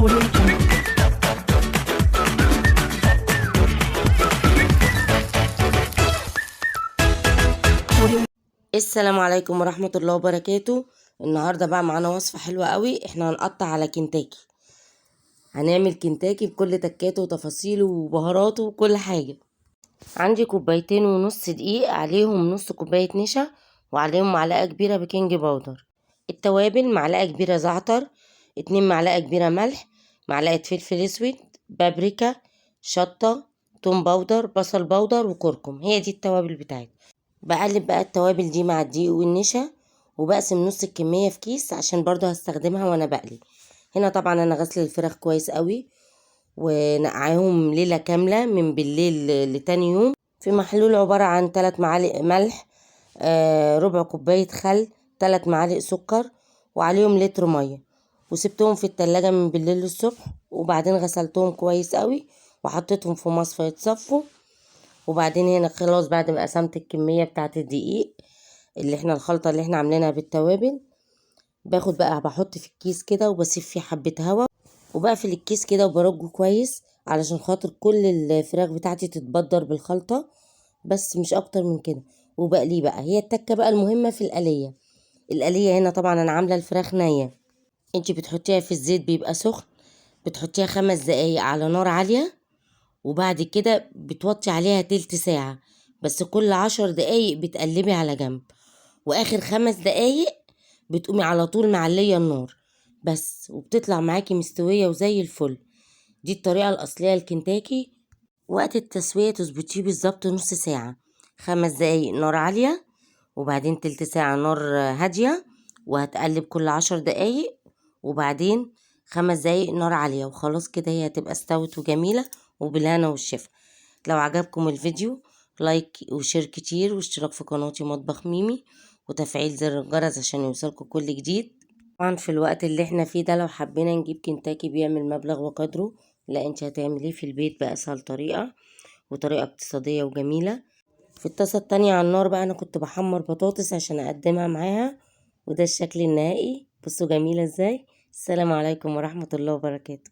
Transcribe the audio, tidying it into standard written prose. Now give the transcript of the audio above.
السلام عليكم ورحمة الله وبركاته. النهاردة بقى معانا وصفة حلوة قوي. احنا هنقطع على كنتاكي، هنعمل كنتاكي بكل تكاته وتفاصيله وبهاراته وكل حاجة. عندي 2.5 كوباية دقيق، عليهم نص كوباية نشا، وعليهم معلقة كبيرة بيكنج باودر. التوابل: معلقة كبيرة زعتر، 2 معلقة كبيرة ملح، معلقة فلفل اسود، بابريكا، شطة، توم باودر، بصل باودر، وكركم. هي دي التوابل بتاعتي. بقلب بقى التوابل دي مع الدقيق والنشا، وبقسم نص الكمية في كيس عشان برضو هستخدمها وانا بقلي. هنا طبعا انا غسل الفراخ كويس قوي ونقعيهم ليلة كاملة من بالليل لتاني يوم في محلول عبارة عن 3 معالق ملح، ربع كوباية خل، 3 معالق سكر، وعليهم لتر مية، وسبتهم في التلاجة من بالليل للصبح. وبعدين غسلتهم كويس قوي وحطيتهم في مصفى يتصفوا. وبعدين هنا خلاص بعد ما قسمت الكمية بتاعة الدقيق اللي احنا الخلطة اللي احنا عاملينها بالتوابل، باخد بقى بحط في الكيس كده وبسيب فيه حبة هوا، وبقفل الكيس كده وبرجه كويس علشان خاطر كل الفراخ بتاعتي تتبدر بالخلطة، بس مش اكتر من كده. وبقليه بقى. هي التكة بقى المهمة في القلية هنا طبعا انا عاملة الفراخ نية. انتي بتحطيها في الزيت بيبقى سخن، بتحطيها 5 دقايق على نار عالية، وبعد كده بتوطي عليها تلت ساعة، بس كل 10 دقايق بتقلبي على جنب، واخر 5 دقايق بتقومي على طول معلية النار بس، وبتطلع معاكي مستوية وزي الفل. دي الطريقة الأصلية للكنتاكي. وقت التسوية تظبطيه بالظبط نص ساعة، 5 دقايق نار عالية، وبعدين تلت ساعة نار هادية، وهتقلب كل 10 دقايق، وبعدين 5 دقايق نار عالية، وخلاص كده هي هتبقى استوت وجميلة وبالهنا والشفا. لو عجبكم الفيديو لايك وشير كتير، واشتراك في قناتي مطبخ ميمي، وتفعيل زر الجرس عشان يوصلكوا كل جديد. طبعا في الوقت اللي احنا فيه ده لو حبينا نجيب كنتاكي بيعمل مبلغ وقدره، لا انت هتعمليه في البيت بأسهل طريقة، وطريقة اقتصادية وجميلة. في الطاسة التانية على النار بقى انا كنت بحمر بطاطس عشان اقدمها معاها، وده الشكل النهائي. بصوا جميلة ازاي. السلام عليكم ورحمة الله وبركاته.